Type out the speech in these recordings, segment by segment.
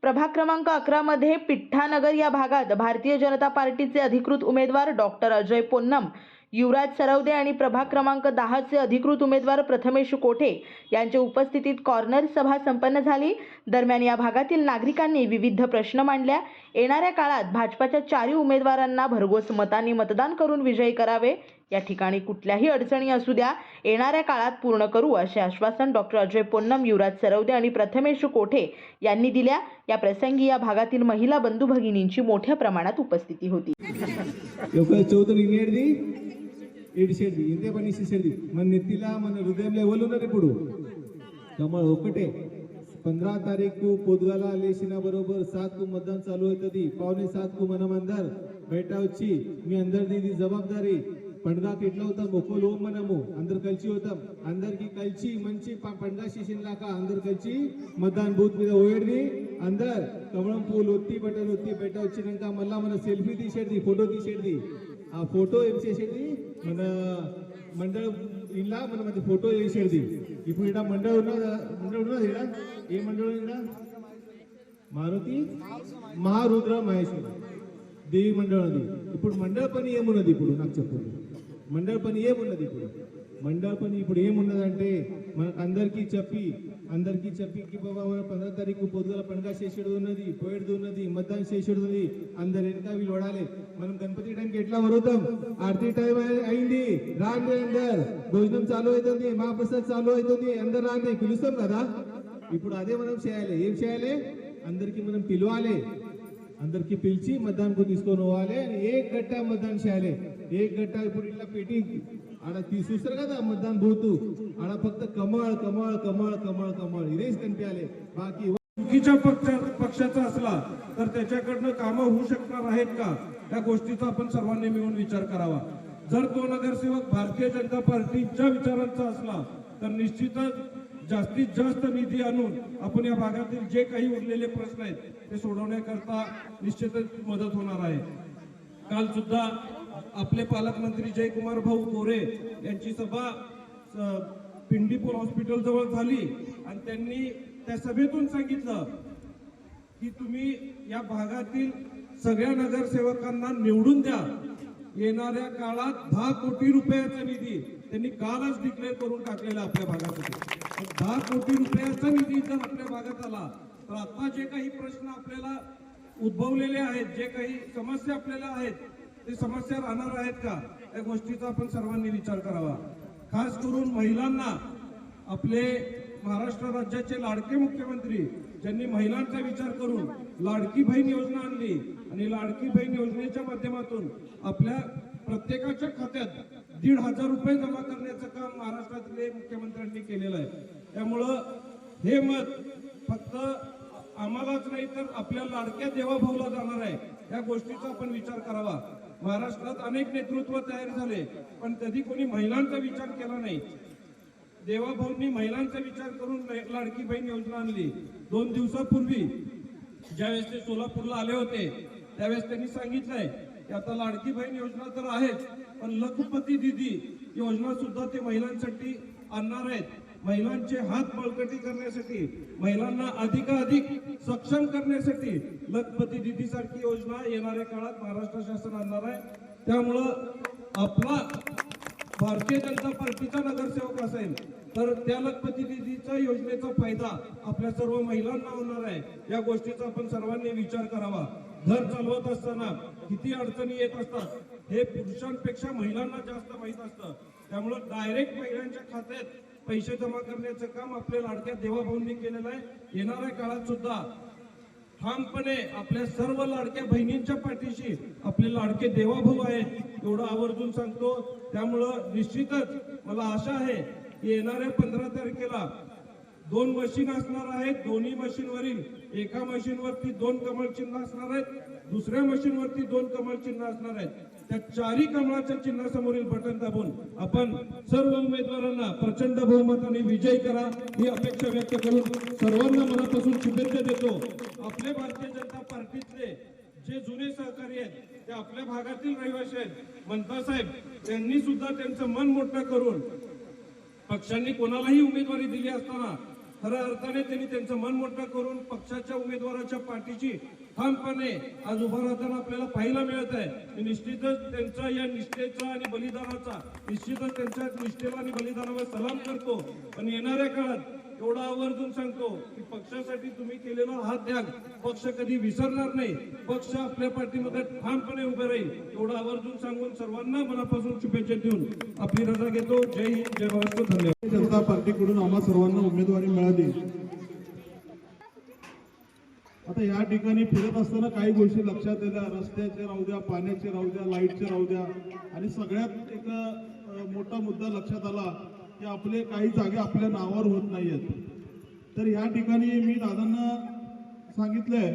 प्रभाग क्रमांक 11 मध्ये पिठ्ठानगर या भागात भारतीय जनता पार्टीचे अधिकृत उमेदवार डॉक्टर अजय पोन्नम, युवराज सरवदे आणि प्रभाग क्रमांक 10 चे अधिकृत उमेदवार प्रथमेश कोठे यांच्या उपस्थितीत कॉर्नर सभा संपन्न झाली। दरम्यान या भागातील नागरिकांनी विविध प्रश्न मांडल्या। येणाऱ्या काळात भाजपाच्या चारही उमेदवारांना भरघोस मतांनी मतदान करून विजयी करावे। या ठिकाणी कुठल्याही अडचणी असू द्या, येणाऱ्या काळात पूर्ण करू असे आश्वासन डॉक्टर अजय पोन्नम, युवराज सरवदे आणि प्रथमेश कोठे यांनी दिल्या। या प्रसंगी या भागातील महिला बंधू भगिनींची मोठ्या प्रमाणात उपस्थिती होती। ఏడిసేది ఇంతే పని చేసేది మన నెత్తిలా మన హృదయంలో ఎవరున్నారు ఇప్పుడు కమల్ ఒకటే 15 तारीखకు పొద్దుగాల లేచిన బరోబర్ 7 కు मतदान चालू అవుతది। 6:45 కు మనం అందర్ బయట వచ్చి మీ అందరిది ఇది జవాబుదారీ పండుగ ఎట్లా అవుతాం ఒక్కలు మనము అందరు కలిసి అవుతాం। అందరికి కలిసి మంచి పండుగ స్టేషన్ లాగా అందరు కలిసి मतदान బూత్ మీద ఓయర్ది అందర్ కమలం పూలు ఒత్తి బటన్ ఒత్తి బయట వచ్చినాక మళ్ళా మన సెల్ఫీ తీసేది ఫోటో తీసేది। ఆ ఫోటో ఏం చేసేది మన మండల ఇలా మనం అది ఫోటో చేసేది। ఇప్పుడు ఇక్కడ మండల ఉన్నది ఇక్కడ ఏ మండలం ఇక్కడ మారుతి మహారుద్ర మహేశ్వర దేవి మండలం అది। ఇప్పుడు మండల పని ఏమున్నది ఇప్పుడు నాకు చెప్పండి, మండల పని ఏమున్నది ఇప్పుడు? మండల పని ఇప్పుడు ఏమున్నదంటే మనకు అందరికీ చెప్పి कि बाबा 15 तारीखకు పొద్దుల పండుగ చేసేది ఉన్నది, పోయేది ఉన్నది, मतदान చేసేది ఉన్నది, అందరు వెనక వీళ్ళు ఓడాలి। మనం గణపతి టైంకి ఎట్లా వరుతాం, ఆర్తి టైం అయింది రాండి, అందరు భోజనం చాలు అవుతుంది, మహాప్రసాద్ చాలు అవుతుంది, అందరు రాండి పిలుస్తాం కదా। ఇప్పుడు అదే మనం చేయాలి। ఏం చేయాలి? అందరికి మనం పిలవాలి, అందరికి పిలిచి मतदानకు తీసుకొని పోవాలి। एक गट्टा मतदान చేయాలి। एक गट्टा ఇప్పుడు ఇట్లా పెట్టి आड़ा చూస్తారు కదా मतदान బూత్ आड़ा फक्त कमळ कमळ कमळ कमळ कमळ इरेच कणप्याले बाकी चुकीच्या पक्षाचा असला तर त्याच्याकडनं कामं होऊ शकणार आहेत का, या गोष्टीचा आपण सर्वांनी मिळून विचार करावा। जर तो नगरसेवक भारतीय जनता पार्टीच्या विचारांचा असला तर निश्चितच जास्तीत जास्त निधी आणून आपण या भागातील जे काही उरलेले प्रश्न आहेत ते सोडवण्याकरता निश्चितच मदत होणार आहे। काल सुद्धा आपले पालकमंत्री जयकुमार भाऊ गोरे यांची सभा पिंडीपूर हॉस्पिटल जवळ झाली आणि त्यांनी त्या सभेतून सांगितलं की तुम्ही या भागातील सगळ्या नगरसेवकांना निवडून द्या। येणाऱ्या काळात 10 कोटी रुपयाचा निधी त्यांनी कालच डिक्लेअर करून टाकलेला आपल्या भागासाठी। 10 कोटी रुपयाचा निधी जर आपल्या भागात आला तर आता जे काही प्रश्न आपल्याला उद्भवलेले आहेत, जे काही समस्या आपल्याला आहेत, ते समस्या राहणार आहेत का, या गोष्टीचा आपण सर्वांनी विचार करावा। खास करून महिलांना आपले महाराष्ट्र राज्याचे लाडके मुख्यमंत्री ज्यांनी महिलांचा विचार करून लाडकी बहीण योजना आणली आणि लाडकी बहीण योजनेच्या माध्यमातून आपल्या प्रत्येकाच्या खात्यात 1,500 रुपये जमा करण्याचं काम महाराष्ट्रातले मुख्यमंत्र्यांनी केलेलं आहे। त्यामुळं हे मत फक्त आम्हालाच नाही तर आपल्या लाडक्या देवाभाऊला जाणार आहे, या गोष्टीचा आपण विचार करावा। महाराष्ट्रात अनेक नेतृत्व तयार झाले पण कधी कोणी महिलांचा विचार केला नाही। देवाभाऊंनी महिलांचा विचार करून लाडकी बहीण योजना आणली। 2 दिवसापूर्वी ज्यावेळेस ते सोलापूरला आले होते त्यावेळेस त्यांनी सांगितलंय की आता लाडकी बहीण योजना तर आहेच पण लखपती दीदी योजना सुद्धा ते महिलांसाठी आणणार आहेत। महिलांचे हात बळकटी करण्यासाठी, महिलांना अधिकाधिक सक्षम करण्यासाठी लखपती दीदी सारखी योजना येणाऱ्या काळात महाराष्ट्र शासन आणणार आहे। त्यामुळं आपला भारतीय जनता पार्टीचा नगरसेवक असेल तर त्या लखपती दीदीच्या योजनेचा फायदा आपल्या सर्व महिलांना होणार आहे, या गोष्टीचा आपण सर्वांनी विचार करावा। घर चालवत असताना किती अडचणी येत असतात हे पुरुषांपेक्षा महिलांना जास्त माहित असतं। त्यामुळे डायरेक्ट महिलांच्या खात्यात पैसे जमा करण्याचं काम आपल्या लाडक्या देवाभाऊंनी केलेलं आहे। येणाऱ्या काळात सुद्धा ठामपणे आपल्या सर्व लाडक्या बहिणींच्या पाठीशी आपले लाडके देवाभाऊ आहेत एवढं आवर्जून सांगतो। त्यामुळं निश्चितच मला आशा आहे की येणाऱ्या 15 तारखेला 2 मशीन असणार आहेत। दोन्ही मशीनवरील एका मशीनवरती 2 कमळ चिन्ह असणार आहेत, दुसऱ्या मशीनवरती 2 कमळ चिन्ह असणार आहेत। त्या चारही कमळाच्या चिन्हासमोरील बटन दाबून आपण सर्व उमेदवारांना प्रचंड बहुमताने विजयी करा ही अपेक्षा व्यक्त करून सर्वांना मनापासून शुभेच्छा देतो। आपले भारतीय जनता पार्टीतले जे जुने सहकारी आहेत ते आपल्या भागातील रहिवासी आहेत। मंता साहेब त्यांनी सुद्धा त्यांचं मन मोठं करून पक्षांनी कोणालाही उमेदवारी दिली असताना खऱ्या अर्थाने त्यांनी त्यांचं मन मोठं करून पक्षाच्या उमेदवाराच्या पाठीशी ठामपणे आज उभा राहताना आपल्याला पाहायला मिळत आहे. निश्चितच त्यांच्या या निष्ठेचा आणि बलिदानाचा निश्चितच त्यांच्या निष्ठेला आणि बलिदानावर सलाम करतो. पण येणाऱ्या काळात एवढा आवर्जून सांगतो की पक्षासाठी तुम्ही केलेला हा त्याग पक्ष कधी विसरणार नाही. पक्ष आपल्या पाठीमध्ये ठामपणे उभे राहील एवढं आवर्जून सांगून सर्वांना मनापासून शुभेच्छा देऊन आपली रजा घेतो. जय हिंद, जय महाराष्ट्र. धन्यवाद. जनता पार्टीकडून आम्हा सर्वांना उमेदवारी मिळाली. आता या ठिकाणी फिरत असताना काही गोष्टी लक्षात आल्या. रस्त्याचे राहू द्या, पाण्याचे राहू द्या, लाईटचे राहू द्या, आणि सगळ्यात एक मोठा मुद्दा लक्षात आला की आपले काही जागे आपल्या नावावर होत नाहीयेत. तर या ठिकाणी मी दादांना सांगितलंय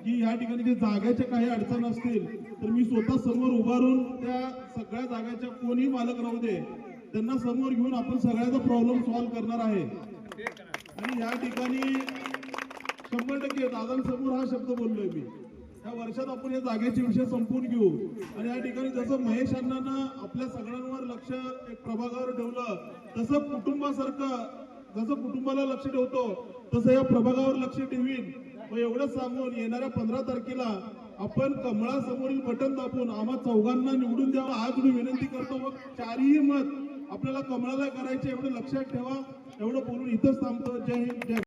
की या ठिकाणी जे जागेच्या काही अडचण असतील तर मी स्वतः समोर उभारून त्या सगळ्या जागेच्या कोणी मालक राहू दे त्यांना समोर घेऊन आपण सगळ्याचा प्रॉब्लेम सॉल्व्ह करणार आहे. आणि या ठिकाणी 100% दादांसमोर हा शब्द बोललोय मी. या वर्षात आपण या जागेचे विषय संपवून घेऊ. आणि या ठिकाणी जसं महेश अण्णांना आपल्या सगळ्यांवर लक्ष एक प्रभागावर ठेवलं तसं कुटुंबासारखं जसं कुटुंबाला लक्ष ठेवतो तसं या प्रभागावर लक्ष ठेवीन. व एवढंच सांगून येणाऱ्या 15 तारखेला आपण कमळासमोरील बटन दाबून आम्हा चौघांना निवडून द्यावं आज मी विनंती करतो. व 4ही मत आपल्याला कमळाला करायचे एवढं लक्षात ठेवा. एवढं बोलून इथंच थांबतो. जय हिंद, जय